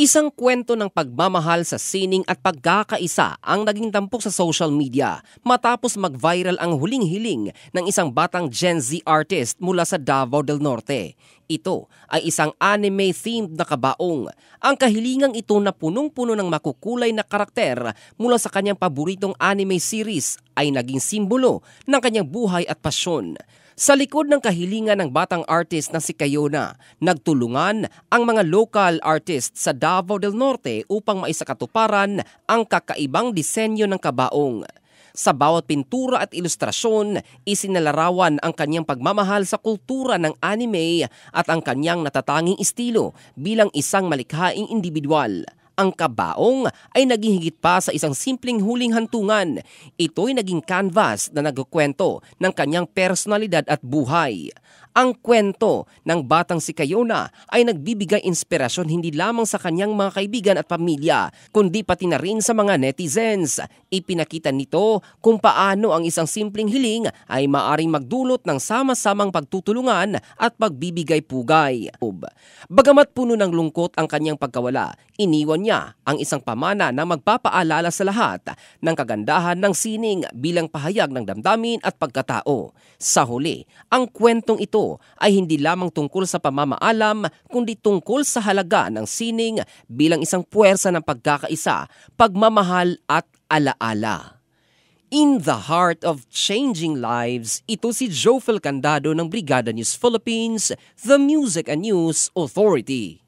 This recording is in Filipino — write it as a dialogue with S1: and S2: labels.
S1: Isang kwento ng pagmamahal sa sining at pagkakaisa ang naging tampok sa social media matapos mag-viral ang huling hiling ng isang batang Gen Z artist mula sa Davao del Norte. Ito ay isang anime-themed na kabaong. Ang kahilingang ito na punong-puno ng makukulay na karakter mula sa kanyang paboritong anime series ay naging simbolo ng kanyang buhay at pasyon. Sa likod ng kahilingan ng batang artist na si Kayona, nagtulungan ang mga local artists sa Davao del Norte upang maisakatuparan ang kakaibang disenyo ng kabaong. Sa bawat pintura at ilustrasyon, isinalarawan ang kanyang pagmamahal sa kultura ng anime at ang kanyang natatanging estilo bilang isang malikhaing individual. Ang kabaong ay naging higit pa sa isang simpleng huling hantungan. Ito'y naging canvas na nagkukwento ng kanyang personalidad at buhay. Ang kwento ng batang si Kayona ay nagbibigay inspirasyon hindi lamang sa kanyang mga kaibigan at pamilya, kundi pati na rin sa mga netizens. Ipinakita nito kung paano ang isang simpleng hiling ay maaring magdulot ng sama-samang pagtutulungan at pagbibigay pugay. Bagamat puno ng lungkot ang kanyang pagkawala, iniwan niya ang isang pamana na magpapaalala sa lahat ng kagandahan ng sining bilang pahayag ng damdamin at pagkatao. Sa huli, ang kwentong ito ay hindi lamang tungkol sa pamamaalam kundi tungkol sa halaga ng sining bilang isang puwersa ng pagkakaisa, pagmamahal at alaala. In the heart of changing lives, ito si Jofel Candado ng Brigada News Philippines, the Music and News Authority.